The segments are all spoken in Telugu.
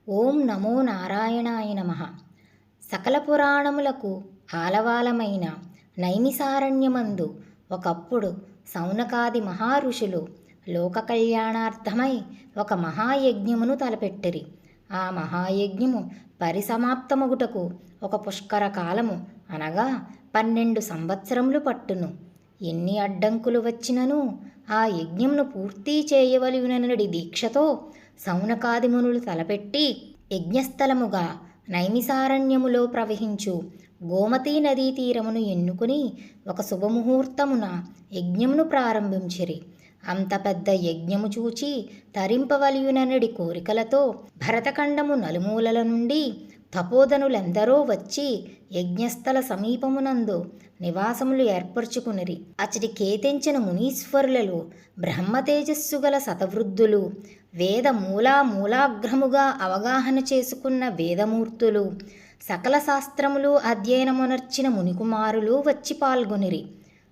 ఓం నమో నారాయణాయ నమః. సకల పురాణములకు ఆలవాలమైన నైమిసారణ్యమందు ఒకప్పుడు సౌనకాది మహారుషులు లోక కళ్యాణార్థమై ఒక మహాయజ్ఞమును తలపెట్టిరి. ఆ మహాయజ్ఞము పరిసమాప్తమగుటకు ఒక పుష్కర కాలము అనగా 12 సంవత్సరములు పట్టును. ఎన్ని అడ్డంకులు వచ్చినను ఆ యజ్ఞమును పూర్తి చేయవలయుననడి దీక్షతో సౌనకాది మునులు తలపెట్టి యజ్ఞస్థలముగా నైమిసారణ్యములో ప్రవహించు గోమతీ నదీ తీరమును ఎన్నుకుని ఒక శుభముహూర్తమున యజ్ఞమును ప్రారంభించిరి. అంత పెద్ద యజ్ఞము చూచి తరింపవలయుననడి కోరికలతో భరతఖండము నలుమూలల నుండి తపోధనులెందరో వచ్చి యజ్ఞస్థల సమీపమునందు నివాసములు ఏర్పరచుకునిరి. అచటి కేతించిన మునీశ్వరులలో బ్రహ్మతేజస్సు గల శతవృద్ధులు, వేద మూలాగ్రముగా అవగాహన చేసుకున్న వేదమూర్తులు, సకల శాస్త్రములు అధ్యయనమునర్చిన మునికుమారులు వచ్చి పాల్గొనిరి.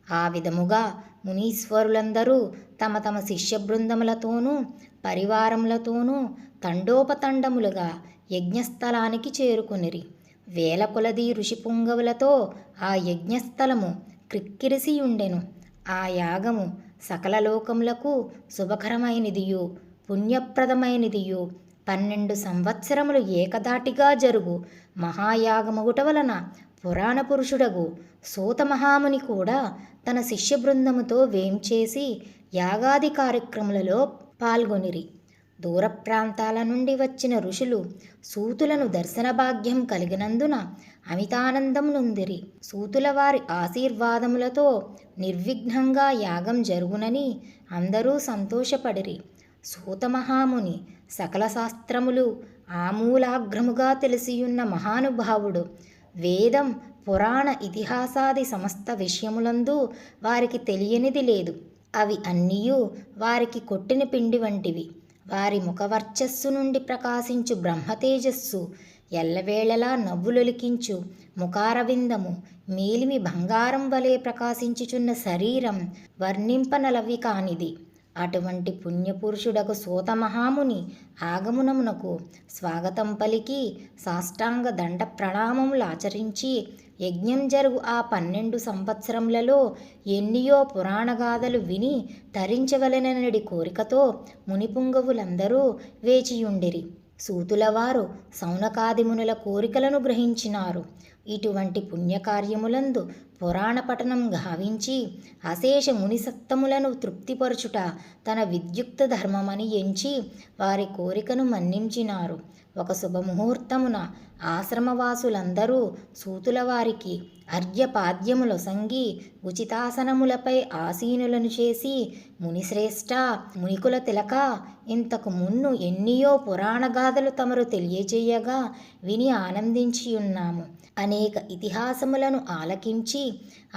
ఆ విధముగా మునీశ్వరులందరూ తమ తమ శిష్య బృందములతోనూ పరివారములతోనూ తండోపతండములుగా యజ్ఞస్థలానికి చేరుకొనిరి. వేల కొలది ఋషిపుంగవులతో ఆ యజ్ఞస్థలము క్రిక్కిరిసియుండెను. ఆ యాగము సకల లోకములకు శుభకరమైనదియు పుణ్యప్రదమైనదియు 12 సంవత్సరములు ఏకదాటిగా జరుగు మహాయాగమగుట వలన పురాణ పురుషుడగు సూతమహాముని కూడా తన శిష్య బృందముతో వేంచేసి యాగాది కార్యక్రమాలలో పాల్గొనిరి. దూర ప్రాంతాల నుండి వచ్చిన ఋషులు సూతులను దర్శన భాగ్యం కలిగినందున అమితానందం నొందిరి. సూతుల వారి ఆశీర్వాదములతో నిర్విఘ్నంగా యాగం జరుగునని అందరూ సంతోషపడిరి. సూతమహాముని సకల శాస్త్రములు ఆమూలాగ్రముగా తెలిసియున్న మహానుభావుడు. వేదం పురాణ ఇతిహాసాది సమస్త విషయములందు వారికి తెలియనిది లేదు. అవి అన్నీయూ వారికి కొట్టిన పిండి వంటివి. వారి ముఖవర్చస్సు నుండి ప్రకాశించు బ్రహ్మతేజస్సు, ఎల్లవేళలా నవ్వులొలికించు ముఖారవిందము, మేలిమి బంగారం వలె ప్రకాశించుచున్న శరీరం వర్ణింపనలవి కానిది. అటువంటి పుణ్యపురుషుడకు సూతమహాముని ఆగమనమునకు స్వాగతం పలికి సాష్టాంగ దండ ప్రణామములు ఆచరించి యజ్ఞం జరుగు ఆ 12 సంవత్సరములలో ఎన్నియో పురాణగాథలు విని తరించవలెననడి కోరికతో మునిపుంగవులందరూ వేచియుండిరి. సూతులవారు సౌనకాదిమునుల కోరికలను గ్రహించినారు. ఇటువంటి పుణ్యకార్యములందు పురాణ పఠనం గావించి అశేష మునిసత్తములను తృప్తిపరచుట తన విద్యుక్త ధర్మమని ఎంచి వారి కోరికను మన్నించినారు. ఒక శుభముహూర్తమున ఆశ్రమవాసులందరూ సూతుల వారికి అర్ఘ్యపాద్యములొసంగి ఉచితాసనములపై ఆసీనులను చేసి, మునిశ్రేష్ఠ, మునికుల తిలక, ఇంతకు మున్ను ఎన్నియో పురాణగాథలు తమరు తెలియజేయగా విని ఆనందించియున్నాము. అనేక ఇతిహాసములను ఆలకించి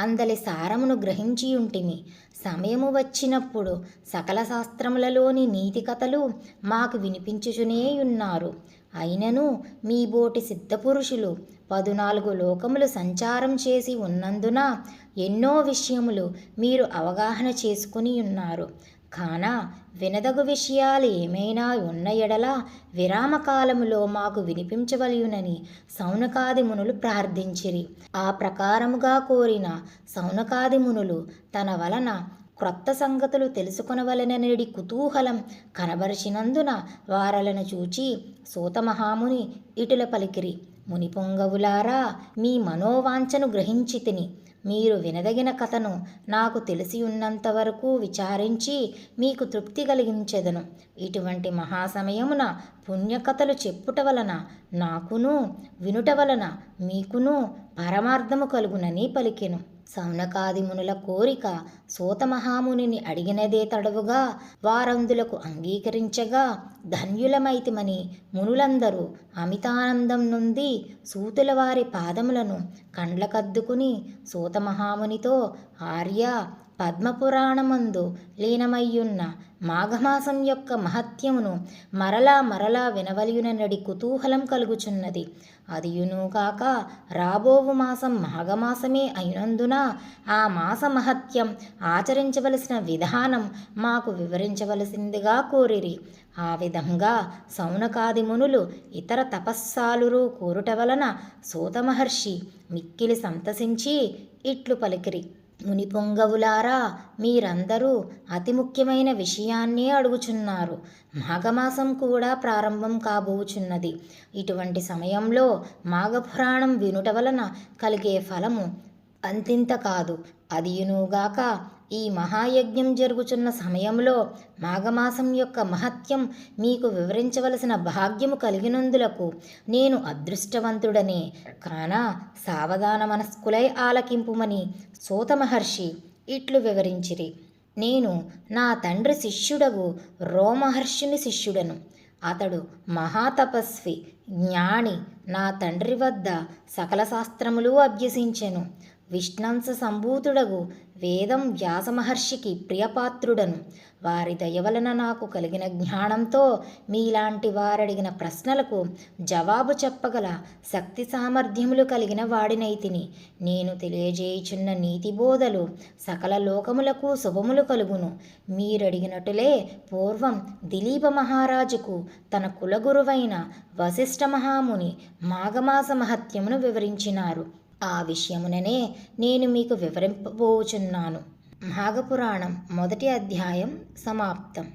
అందలి సారమును గ్రహించియుంటిమి. సమయము వచ్చినప్పుడు సకల శాస్త్రములలోని నీతి కథలు మాకు వినిపించుచునేయున్నారు. అయినను మీ బోటి సిద్ధపురుషులు 14 లోకములు సంచారం చేసి ఉన్నందున ఎన్నో విషయములు మీరు అవగాహన చేసుకుని ఉన్నారు. కాన వినదగు విషయాలు ఏమైనా ఉన్న ఎడల విరామకాలములో మాకు వినిపించవలయునని సౌనకాది మునులు ప్రార్థించిరి. ఆ ప్రకారముగా కోరిన సౌనకాది మునులు తన వలన క్రొత్త సంగతులు తెలుసుకొనవలెననేడి కుతూహలం కనబరిచినందున వారలను చూచి సూతమహాముని ఇటుల పలికిరి. మునిపొంగవులారా, మీ మనోవాంఛను గ్రహించితిని. మీరు వినదగిన కథను నాకు తెలిసి ఉన్నంతవరకు విచారించి మీకు తృప్తి కలిగించెదను. ఇటువంటి మహాసమయమున పుణ్యకథలు చెప్పుట వలన నాకును, వినుట వలన మీకును పరమార్థము కలుగునని పలికెను. సౌనకాది మునుల కోరిక సూతమహామునిని అడిగినదే తడవుగా వారందులకు అంగీకరించగా ధన్యులమైతిమని మునులందరూ అమితానందం నొంది సూతుల వారి పాదములను కండ్లకద్దుకుని సూతమహామునితో, ఆర్య, పద్మపురాణమందు లీనమయ్యున్న మాఘమాసం యొక్క మహత్యమును మరలా వినవలయుననడి కుతూహలం కలుగుచున్నది. అదియును కాక రాబోవు మాసం మాఘమాసమే అయినందున ఆ మాస మహత్యం, ఆచరించవలసిన విధానం మాకు వివరించవలసిందిగా కోరిరి. ఆ విధంగా సౌనకాది మునులు ఇతర తపస్సాలురు కోరుట వలన సూత మహర్షి మిక్కిలి సంతసించి ఇట్లు పలికిరి. మునిపొంగవులారా, మీరందరూ అతి ముఖ్యమైన విషయాన్నే అడుగుచున్నారు. మాఘమాసం కూడా ప్రారంభం కాబోచున్నది. ఇటువంటి సమయంలో మాఘపురాణం వినుట వలన కలిగే ఫలము అంతింత కాదు. అదియునుగాక ఈ మహాయజ్ఞం జరుగుచున్న సమయంలో మాఘమాసం యొక్క మహత్యం మీకు వివరించవలసిన భాగ్యము కలిగినందులకు నేను అదృష్టవంతుడనే. కాన సావధాన మనస్కులై ఆలకింపుమని సూత మహర్షి ఇట్లు వివరించిరి. నేను నా తండ్రి శిష్యుడగు రోమహర్షుని శిష్యుడను. అతడు మహాతపస్వి, జ్ఞాని. నా తండ్రి వద్ద సకల శాస్త్రములు అభ్యసించెను. విష్ణంస సంభూతుడగు వేదం వ్యాసమహర్షికి ప్రియపాత్రుడను. వారి దయవలన నాకు కలిగిన జ్ఞానంతో మీలాంటి వారడిగిన ప్రశ్నలకు జవాబు చెప్పగల శక్తి సామర్థ్యములు కలిగిన వాడినైతిని. నేను తెలియజేయుచున్న నీతి బోధలు సకల లోకములకు శుభములు కలుగును. మీరడిగినట్టులే పూర్వం దిలీప మహారాజుకు తన కులగురువైన వశిష్ఠ మహాముని మాఘమాస మహత్యమును వివరించినారు. ఆ విషయముననే నేను మీకు వివరింపబోచున్నాను. మాఘపురాణం మొదటి అధ్యాయం సమాప్తం.